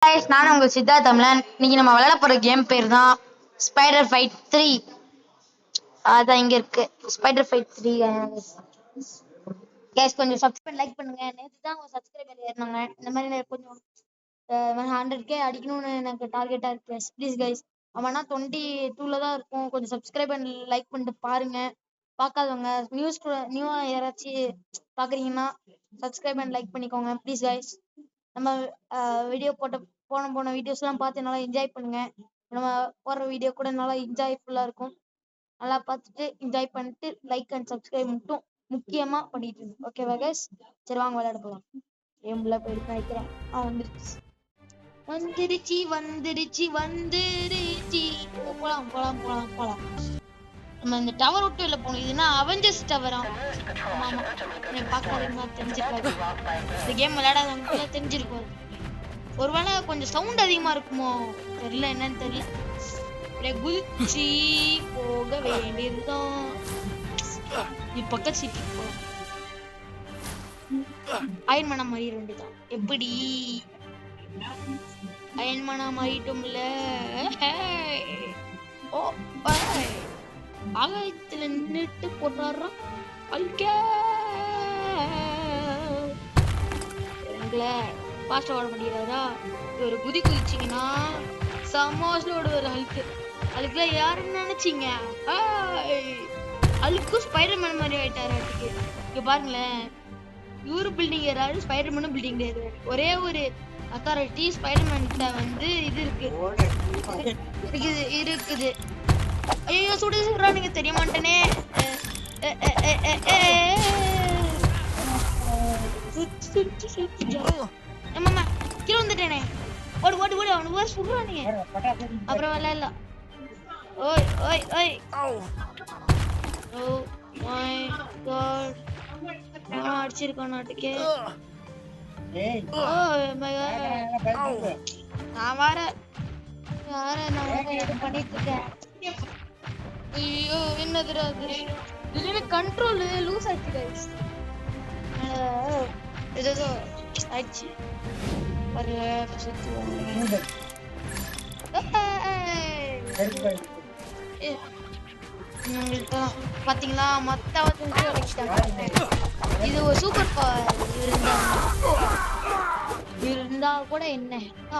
guys, நான் உங்கள் சித்தார்த் தமிழன். இன்னைக்கு நம்ம விளையாட போற கேம் பேர் தான் ஸ்பைடர் ஃபைட் 3. அதான் இங்க இருக்கு ஸ்பைடர் ஃபைட் 3. guys கொஞ்சம் சப்ஸ்கிரைப் லைக் பண்ணுங்க. நேத்து தான் ஒரு சப்ஸ்கிரைபர் ஏறினாங்க. இந்த மாதிரி கொஞ்சம் 100k அடிக்கணும்னு எனக்கு டார்கெட்டா இருக்கு. ப்ளீஸ் கைஸ், அவனா 22ல தான் இருக்கும். கொஞ்சம் சப்ஸ்கிரைப் பண்ணி லைக் பண்ணிட்டு பாருங்க. பார்க்காதவங்க நியூவா யாராச்சும் பாக்குறீங்கன்னா சப்ஸ்கிரைப் பண்ணி லைக் பண்ணிக்கோங்க ப்ளீஸ் கைஸ். நம்ம வீடியோ போன வீடியோஸ்லாம் பார்த்து நல்லா என்ஜாய் பண்ணுங்க. நம்ம போடுற வீடியோ கூட நல்லா என்ஜாய்ஃபுல்லா இருக்கும். நல்லா பார்த்துட்டு என்ஜாய் பண்ணிட்டு லைக் அண்ட் சப்ஸ்கிரைப் மட்டும் முக்கியமா பண்ணிட்டு இருக்கு. ஓகேவா கைஸ்? சரி வாங்க விளையாட போலாம். கேம்ல போயிட்டு நினைக்கிறேன். வந்துருச்சு. போலாம். நம்ம இந்த டவர் விட்டு வெளில போகணும். இதுனா அவெஞ்சர்ஸ் டவரா? ஆமா பார்க்காதீங்க, தெரிஞ்சிருக்காது. இந்த கேம் விளையாடாதவங்க தெரிஞ்சிருக்கும். ஒருவேளை கொஞ்சம் சவுண்ட் அதிகமா இருக்குமோ தெரியல, என்னன்னு தெரியல. அப்படியே குதிச்சு போக வேண்டியதுதான். பக்கத்து சீட்டுக்கு போலாம். அயன்மனா மாறிட வேண்டியதான். எப்படி அயன்மனா மாறிட்டோம்ல. ஓ ஆகாயத்துல நின்றுட்டு போட்டாடுறான். பாஸ்டா ஓட மாட்டேங்கிறாரா? ஒரு குதிச்சிங்கன்னா சமாஸ்ல ஓடுவார் அழுக்கு. அதுக்குள்ள யாருன்னு நினைச்சீங்க? அழுக்கு ஸ்பைடர்மேன் மாதிரி ஆயிட்டாரு. அதுக்கு இங்க பாருங்களேன், இவரு பில்டிங் ஏறாரு, ஸ்பைடர்மேனும் பில்டிங் ஏறாரு. ஒரே ஒரு அத்தாரிட்டி ஸ்பைடர்மேன்கிட்ட வந்து இது இருக்குது. ஐயோ சுடுறானுங்க, தெரிய மாட்டேனே. கீழே வந்துட்டேனே. ஓடு அவனு வேற சுடுறானுங்க. அப்புறம் விளையாடல. ஓய் ஓ மை காட், அடிச்சிருக்கான் நாட்டுக்கே. நான் வேற இது பண்ணிட்டு இருக்கேன். ஐயோ என்னதுடா அது? இதுல கண்ட்ரோல் லூஸ் ஆயிடுச்சு गाइस. ஏதோ ஆயிடுச்சு பாரு. பாத்தீங்களா, மத்த இது ஒரு சூப்பர் பவர் இருந்தா கூட என்ன,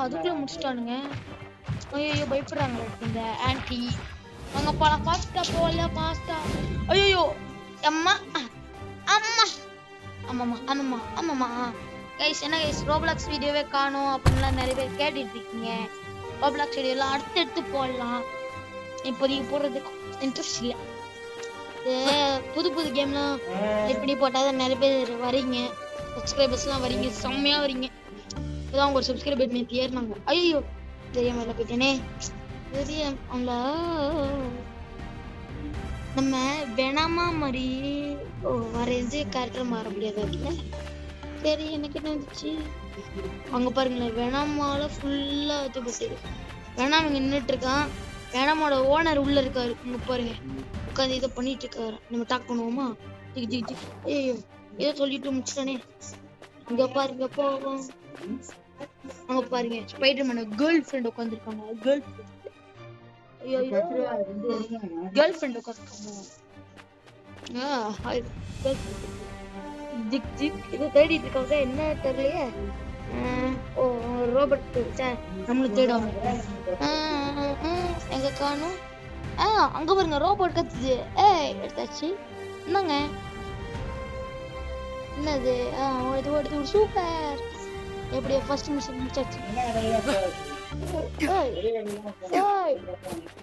அதுக்குள்ள முடிச்சிட்டானுங்க. ஐயோ பயப்படுறாங்க இந்த ஆன்டி. அங்க போலாம், பாஸ்டா போல பாஸ்டா. ஐயோ அம்மா கைஸ், என்ன கைஸ் ரோப்ளாக்ஸ் வீடியோவே காணோம் அப்படின்லாம் நிறைய பேர் கேட்டுட்டு இருக்கீங்க. ரோப்ளாக்ஸ் வீடியோலாம் அடுத்து போடலாம். இப்போதைக்கு போடுறதுக்கு இன்ட்ரெஸ்ட் இல்லை. புது கேம்லாம் எப்படி போட்டாதான் நிறைய பேர் வரீங்க, சப்ஸ்கிரைபர்ஸ்லாம் வரீங்க, செம்மையா வரீங்க. இப்போதான் ஒரு சப்ஸ்கிரைபர் நேற்று ஏறினாங்க. ஐயோ தெரியாம இல்லை போயிட்டேனே. அவங்கள நம்ம வேணாமா மாதிரி வரைஞ்சு கேரக்டர் மாற முடியாது. சரி எனக்கு என்ன வந்துச்சு? அங்க பாருங்களேன், வேணாமால ஃபுல்லா வச்சு போட்டு வேணாம் இங்க நின்றுட்டு இருக்கான். வேணாமோட ஓனர் உள்ள இருக்காரு. இங்க பாருங்க உட்காந்து இதை பண்ணிட்டு இருக்காரு. நம்ம டாக் பண்ணுவோமா? ஐயோ ஏதோ சொல்லிட்டு முடிச்சிட்டானே. இங்க பாருங்க போவோம். அங்க பாருங்க ஸ்பைடர்மேன் கேர்ள் ஃப்ரெண்ட் உட்காந்துருக்காங்க. கேர்ள் ஃப்ரெண்ட் உட்காந்துருக்காங்க. இது தேடிட்டு இருக்காங்க, என்ன தெரியலையே. ஓ ரோபோட் நம்மளுக்கு தேடுவாங்க. எங்க காணும்? அங்க பாருங்க ரோபோட் கத்துது. எடுத்தாச்சு. என்னங்க என்னது? இது ஒரு சூப்பர். எப்படியா ஃபர்ஸ்ட் மிஷன் முடிச்சாச்சு.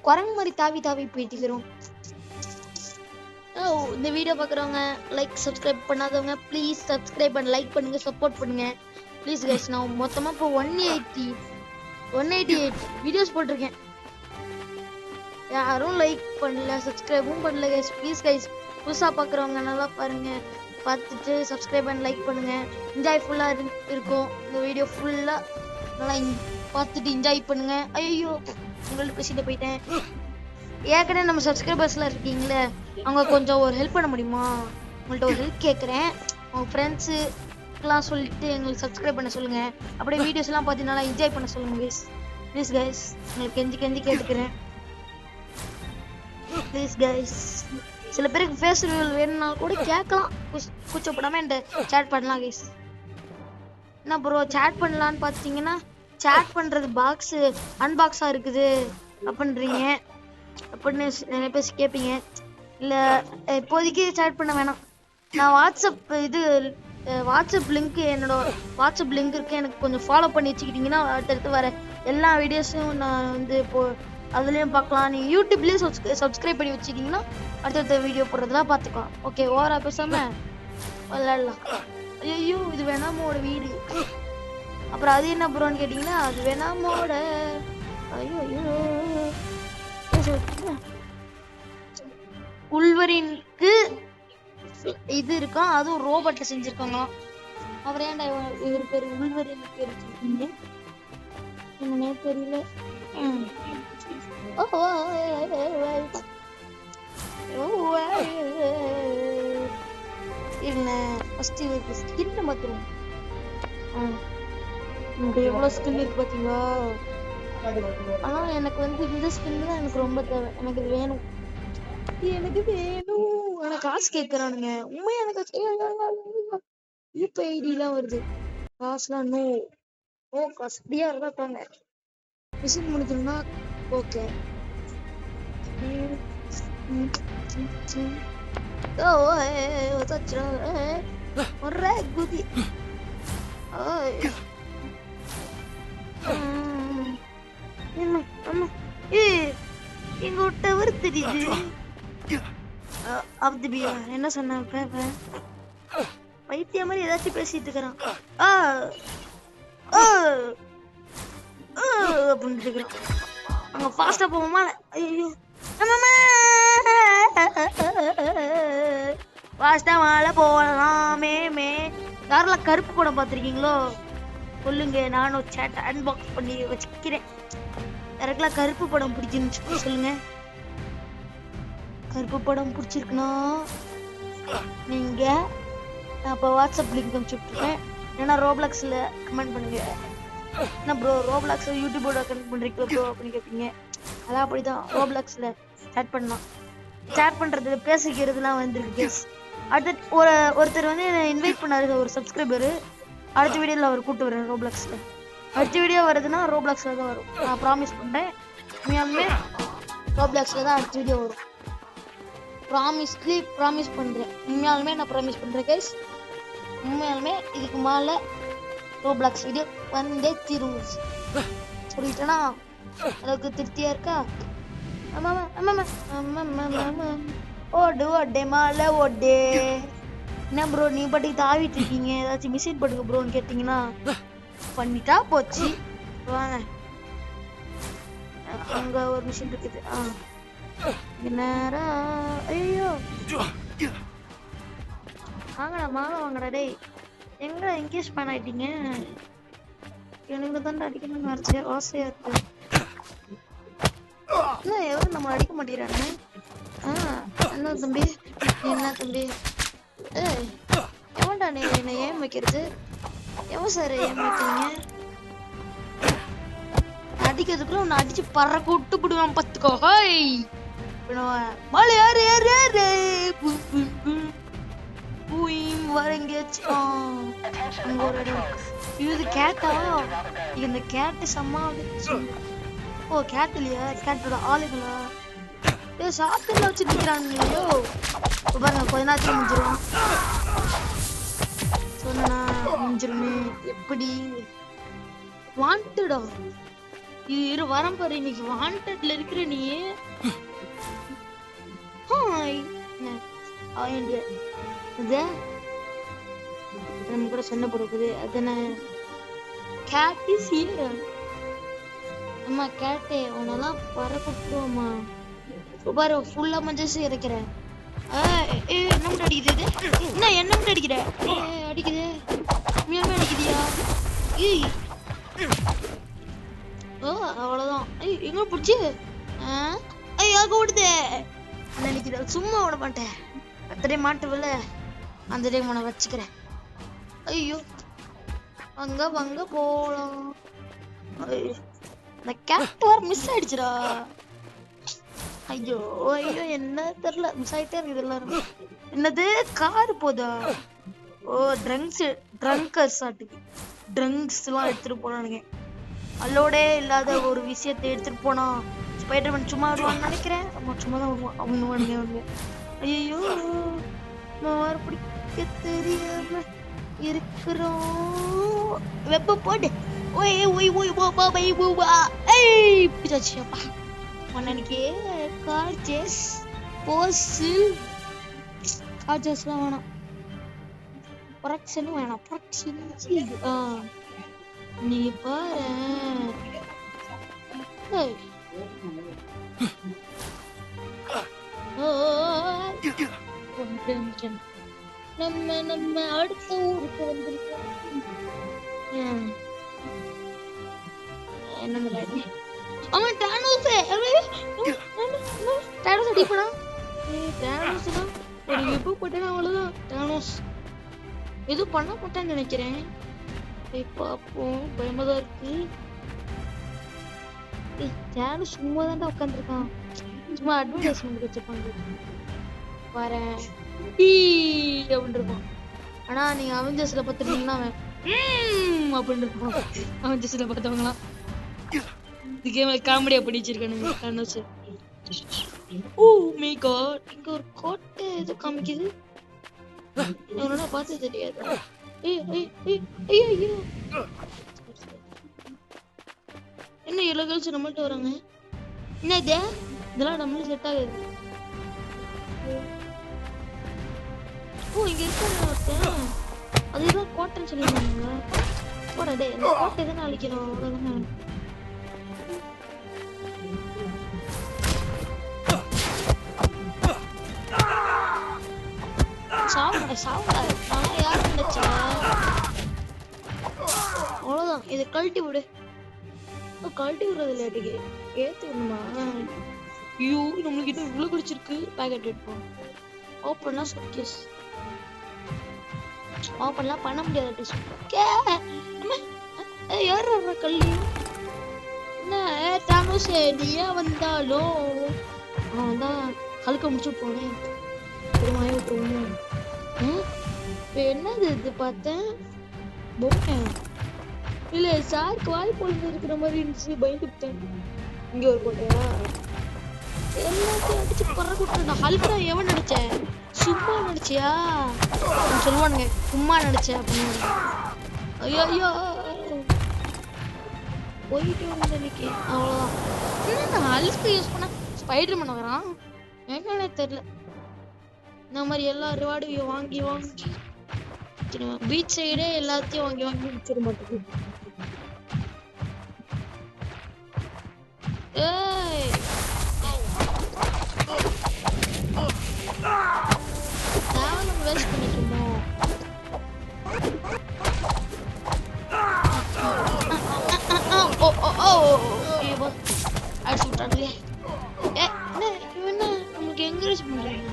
குரங்கு மாதிரி தாவி போயிட்டு இருக்கிறோம். இந்த வீடியோ பாக்குறவங்க லைக் சப்ஸ்கிரைப் பண்ணாதவங்க ப்ளீஸ் சப்ஸ்கிரைப் பண்ணி லைக் பண்ணுங்க, சப்போர்ட் பண்ணுங்க ப்ளீஸ் கைஸ். நான் மொத்தமா இப்போ 188 வீடியோஸ் போட்டிருக்கேன். யாரும் லைக் பண்ணல, சப்ஸ்கிரைபும் பண்ணல கைஸ். ப்ளீஸ் கைஸ், புதுசா பாக்குறவங்க நல்லா பாருங்க, பார்த்துட்டு சப்ஸ்கிரைப் பண்ணி லைக் பண்ணுங்க. என்ஜாய்ஃபுல்லா இருக்கும் இந்த வீடியோ. ஃபுல்லா நல்லா பார்த்துட்டு என்ஜாய் பண்ணுங்க. ஐயோ உங்கள்ட்ட பேசிட்டு போயிட்டேன். ஏற்கனவே நம்ம சப்ஸ்கிரைபர்ஸ்லாம் இருக்கீங்களே, அவங்க கொஞ்சம் ஒரு ஹெல்ப் பண்ண முடியுமா? உங்கள்ட்ட ஒரு ஹெல்ப் கேட்குறேன். உங்கள் ஃப்ரெண்ட்ஸு லைக்லாம் சொல்லிட்டு எங்களுக்கு சப்ஸ்கிரைப் பண்ண சொல்லுங்க. அப்படியே வீடியோஸ்லாம் பார்த்து நல்லா என்ஜாய் பண்ண சொல்லுங்க கைஸ். ப்ளீஸ் கைஸ், உங்களுக்கு கெஞ்சி கேட்டுக்கிறேன் ப்ளீஸ் கைஸ். சில பேருக்கு ஃபேஸ் ரிவீல் வேணும்னாலும் கூட கேட்கலாம், கூச்சப்படாம என்கிட்ட சேட் பண்ணலாம் கைஸ். என்ன ப்ரோ சேட் பண்ணலான்னு பார்த்தீங்கன்னா சேட் பண்ணுறது பாக்ஸு அன்பாக்ஸாக இருக்குது அப்படின்றீங்க அப்படின்னு நிறைய பேர் கேட்பீங்க. இல்லை இப்போதைக்கு சேட் பண்ண வேணாம். நான் வாட்ஸ்அப் லிங்க் என்னோட வாட்ஸ்அப் லிங்க் இருக்கு, எனக்கு கொஞ்சம் ஃபாலோ பண்ணி வச்சுக்கிட்டிங்கன்னா அடுத்தடுத்து வர எல்லா வீடியோஸும் நான் வந்து இப்போ அதுலேயும் பார்க்கலாம். நீங்கள் யூடியூப்லேயும் சப்ஸ்கிரைப் பண்ணி வச்சுக்கிட்டிங்கன்னா அடுத்தடுத்த வீடியோ போடுறதுலாம் பார்த்துக்கலாம். ஓகே, ஓவரா பேசாமல் விளையாடலாம். ஐயோ இது வேணாமோட வீடு. அப்புறம் அது என்ன ப்ரோன்னு கேட்டிங்கன்னா அது வேணாமோட ஐயோ உள்வரினுக்கு இது இருக்கான், அதுவும் ரோபோட்ல செஞ்சிருக்காங்க. அப்புறம் ஏன்டா இவர் பேர் உள்வரின் பேர் வச்சிருக்கீங்க என்னன்னே தெரியல. என்ன ஃபர்ஸ்ட் இவருக்கு ஸ்கின் மாத்துறோம். எவ்வளவு ஸ்கின் இருக்கு பாத்தீங்களா? ஆனா எனக்கு வந்து இந்த ஸ்கின் தான் எனக்கு ரொம்ப தேவை. எனக்கு இது வேணும், எனக்கு காசு கேட்கறானுங்க. உண்மையா எனக்கு யூபி ஐடிலாம் வருது, காசுலாம் நோ காசு. ஃப்ரீயா இருந்தா தாங்க. மிஷின் முடிக்கணும்னா ஓகே. ஒரே குதி. எங்க டவர் தெரியுது. அப்துபியா என்ன சொன்ன பைத்திய மாதிரி ஏதாச்சும் பேசிட்டு இருக்கிறான் அப்படின்னு இருக்கிறான். அங்க ஃபாஸ்டா போவோமா? ஐயோ ஃபாஸ்டா மேல போகலாமே. யாரெல்லாம் கருப்பு படம் பார்த்துருக்கீங்களோ சொல்லுங்க, நானும் சேட் அன்பாக்ஸ் பண்ணி வச்சுக்கிறேன். யாருக்கெல்லாம் கருப்பு படம் பிடிச்சிருந்துச்சு சொல்லுங்க. கருப்பு படம் பிடிச்சிருக்குன்னா நீங்க அப்போ வாட்ஸ்அப் லிங்க் அனுப்பிச்சுட்ருக்கேன், இல்லைன்னா ரோப்ளாக்ஸில் கமெண்ட் பண்ணுங்க. என்ன ப்ரோ ரோப்ளாக்ஸில் யூடியூபோட கனெக்ட் பண்ணுறீங்களா ப்ரோ அப்படின்னு கேட்பீங்க. அதான் அப்படி தான் ரோப்ளாக்ஸில் சேட் பண்ணலாம். சேட் பண்ணுறது பேசிக்கிறதுலாம் வந்துருக்கு கேஸ். அடுத்து ஒருத்தர் வந்து இன்வைட் பண்ணாரு, ஒரு சப்ஸ்கிரைபரு. அடுத்த வீடியோவில் அவர் கூப்பிட்டு வரேன் ரோப்ளாக்ஸில். அடுத்த வீடியோ வருதுன்னா ரோப்ளாக்ஸில் தான் வரும், நான் ப்ராமிஸ் பண்ணுறேன். உண்மையாலுமே ரோப்ளாக்ஸில் தான் அடுத்த வீடியோ வரும். ப்ராமிஸ் பண்ணுறேன். உண்மையாலுமே நான் ப்ராமிஸ் பண்ணுறேன் கைஸ். உண்மையாலுமே இதுக்கு மேலே ரோப்ளாக்ஸ் வீடியோ வந்தே தீரும். சொல்லிட்டேன்னா அளவுக்கு திருப்தியாக இருக்கா? ஓடே மாலை ஓடே. என்ன ப்ரோ நீ பாட்டுக்கு தாவிட்டு இருக்கீங்க, ஏதாச்சும் மிஷின் பண்ணுங்க ப்ரோன்னு கேட்டிங்கன்னா பண்ணிட்டா போச்சு. வாங்க, அங்கே ஒரு மிஷின் இருக்குது. நேரா ஐயோ வாங்கடா மாலை வாங்கடா. டேய் எங்க எங்கேஜ் பண்ண ஆயிட்டீங்க? எனக்கு தான் அடிக்கணும்னு நினைச்சேன், ஆசையா இருக்கு. என்ன எவரும் நம்ம அடிக்க மாட்டேங்கிறாங்க. என்ன தம்பி எவன்டா நீ என்ன ஏன் வைக்கிறது? எவன் சார் ஏன் வைக்கிறீங்க? அடிக்கிறதுக்குள்ள உன்னை அடிச்சு பறக்க விட்டு போடுவான் பார்த்துக்கோ. மழை யாரு யாரு யாரு இது கேட்டா இந்த கேட்டு செம்ம. ஓ கேட் இல்லையா, கேட்டோட ஆளுங்களா? சாப்பிட்டுல வச்சு நிக்கிறாங்களோ பாருங்க. கொஞ்ச நேரத்துல முடிஞ்சிடும் சொன்னா முடிஞ்சிருமே. எப்படி வாண்டடா இது வரம் பாரு. இன்னைக்கு வாண்டட்ல இருக்கிற நீ. நம்ம கூட சண்டை போடுறது அதுன கேட் இஸ் ஹியர். அம்மா கேட்டே உன்னெல்லாம் பறக்கட்டுமா பாரு. ஃபுல்லா மஞ்சள் இறக்கிறேன். என்ன மட்டும் அடிக்குது? என்ன என்ன மட்டும் அடிக்கிற? அடிக்குது உண்மையாலுமே அடிக்குதியா? அவ்வளவுதான். எங்க பிடிச்சி யாருக்கு ஓடுதே நினைக்கிறேன். சும்மா விட மாட்டேன். அத்தனை மாட்டுவில்ல அந்த டைம் உன வச்சுக்கிறேன். ஐயோ வாங்க போலாம். இந்த கேரக்டர் மிஸ் ஆயிடுச்சுடா. ஐயோ ஐயோ என்ன தெரியல, மிஸ் ஆயிட்டே இருக்குது எல்லாரும். என்னது கார் போதா? ஓ ட்ரங்கர்ஸ் ஆட்டுக்கு ட்ரங்க்ஸ் எல்லாம் எடுத்துட்டு போனானுங்க. அல்லோடே இல்லாத ஒரு விஷயத்தை எடுத்துட்டு போனா ஸ்பைடர்மேன் சும்மா வருவான்னு நினைக்கிறேன். சும்மா தான் வருவான் அவனுங்க. ஐயோ மார் பிடிக்க தெரியாம இருக்கிறோம். வெப்ப போடு. ஓய் ஓய் ஓய் பாபா பை பூபா. ஏய் பிடிச்சாச்சு அப்பா. உனக்கு கார் சேஸ் கார் சேஸ்லாம் வேணாம். ப்ரொடக்ஷனும் வேணாம். ப்ரொடக்ஷன் நீ பாரு. நம்ம அடுத்த ஊருக்கு வந்திருக்கோம். அவன் டானோஸ் அடிப்படா. எப்போ போட்டேன்னா அவ்வளவுதான். டானோஸ் எதுவும் பண்ண மாட்டேன்னு நினைக்கிறேன். பார்ப்போம். பயமாதான் இருக்கு. டானோஸ் சும்மா தான்டா உட்காந்துருக்கான். சும்மா அட்வர்டைஸ்மெண்ட் வச்சிருப்பாங்க வரேன் அப்படின்னு இருப்பான். ஆனா நீங்க அவெஞ்சர்ஸ்ல பாத்துருந்தீங்கன்னா அவன் அப்படின்னு இருப்பான். அவெஞ்சர்ஸ்ல பார்த்தவங்களாம் இந்த கேம்ல காமெடியா பண்ணி வச்சிருக்கானுங்க. டானோஸ் ஓ மை காட், இங்க ஒரு கோட்டை ஏதோ காமிக்குது. என்னோட பார்த்து தெரியாது. ஐயோ என்ன இலகல்ஸ் நம்மள்ட்ட வராங்க. என்ன இதெல்லாம் நம்மளுக்கு செட் ஆகுது. ஓ இங்க இருக்காங்க ஒருத்தன். அதுதான் கோட்டைன்னு சொல்லியிருந்தாங்க. போடா டே, இந்த கோட்டை தானே அழிக்கணும். அவ்வளோதானே. யாரு நினைச்சேன். அவ்வளவுதான். இதை கழட்டி விடு. கழட்டி விடுறது இல்லையாட்டுக்கு ஏத்து விடணுமா? ஐயோ நம்மளுக்கு இன்னும் இவ்வளவு குடிச்சிருக்கு. பேக்கெட் எடுப்போம். ஓப்பன்னா சூட்கேஸ் ஓப்பன்லாம் பண்ண முடியாது. யார் கல்லி என்ன டானோஸ் நீயே வந்தாலும் அவன் தான் கழுக்க முடிச்சு போனேன். திருமாய விட்டுருவோம். இப்போ என்னது இது பார்த்தேன். பொம்மை இல்ல சாருக்கு வாய் பொழுது இருக்கிற மாதிரி இருந்துச்சு. பயந்துட்டேன். இங்க ஒரு கோட்டையா எல்லாத்தையும் அடிச்சு பறக்க. நான் ஹல்கா எவன் நினைச்சேன். சும்மா நினைச்சியா சொல்லுவானுங்க. சும்மா நினைச்சேன் அப்படின்னு. ஐயோ ஐயோ போயிட்டு வந்து இன்னைக்கு அவ்வளவுதான். நான் ஹல்கா யூஸ் பண்ண ஸ்பைடர்மேன் வரான். என்னன்னே தெரியல. இந்த மாதிரி எல்லா ரிவார்டையும் வாங்கி பீச் சைடே எல்லாத்தையும் வாங்கி விச்சிட மாட்டேங்குது. நம்ம வேஸ்ட் பண்ணிக்கணும். அடிச்சு விட்டாங்களே. என்ன நமக்கு என்கரேஜ் பண்றாங்க.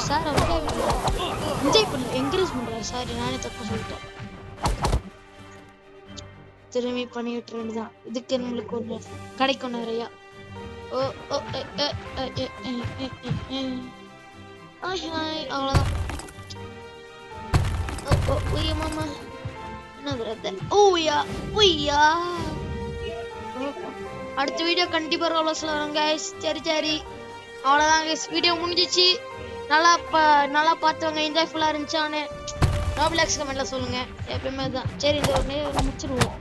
சார் என்ஜாய் பண்ணல, என்கரேஜ் பண்றாரு. சாரி நானே தப்பா சொல்லிட்டேன். திரும்பி பண்ணிட்டு இருந்துதான். இதுக்கு நம்மளுக்கு ஒண்ணு கிடைக்கும் நிறையா. அவ்வளவுதான். அடுத்த வீடியோ கண்டிப்பா ரோலர்ஸ்ல வரும் கைஸ். சரி அவ்வளவுதான் கைஸ். வீடியோ முடிஞ்சிச்சு. நல்லா பார்த்தவங்க என்ஜாய்ஃபுல்லா இருந்துச்சான்னு ராபிளாக்ஸ் கமெண்ட்ல சொல்லுங்க. எப்பயுமே தான். சரி இந்த ஒரு நேரம் முடிச்சிருவோம்.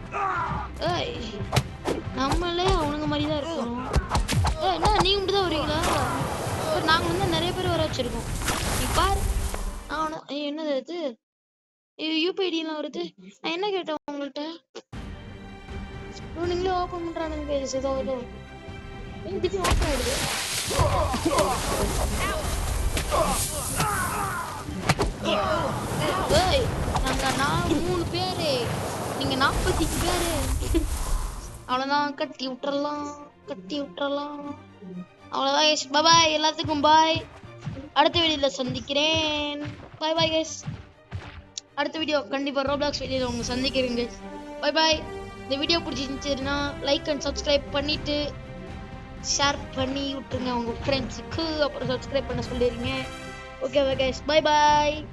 நம்மளே அவனுங்க மாதிரி தான் இருக்கணும். என்ன நீங்க மட்டும் தான் வரீங்களா? நாங்க வந்து நிறைய பேர் வர வச்சிருக்கோம். நீ பாரு. என்னது இது யூபிஐடி எல்லாம் வருது. நான் என்ன கேட்டேன் உங்கள்கிட்ட? நீங்களே ஓபன் பண்றானுங்க. ஏதோ திடீர்னு ஓப்பன் ஆயிடுது. நாங்க 3 பேரு, நீங்க 40 பேரு. அவ்வளவுதான். கட்டி விட்டுறலாம். அவ்வளவுதான். பாய் எல்லாத்துக்கும் பாய். அடுத்த வீடியோல சந்திக்கிறேன். Bye guys. அடுத்த வீடியோ கண்டிப்பா ரோப்ளாக்ஸ் வீடியோல உங்க சந்திக்கிறேங்க. Bye bye. இந்த வீடியோ பிடிச்சிருந்துச்சுன்னா லைக் அண்ட் சப்ஸ்கிரைப் பண்ணிட்டு ஷேர் பண்ணி விட்டுருங்க உங்க ஃப்ரெண்ட்ஸுக்கு. அப்புறம் சப்ஸ்கிரைப் பண்ண சொல்லிடுங்க. ஓகேவா கைஸ், பை பாய்.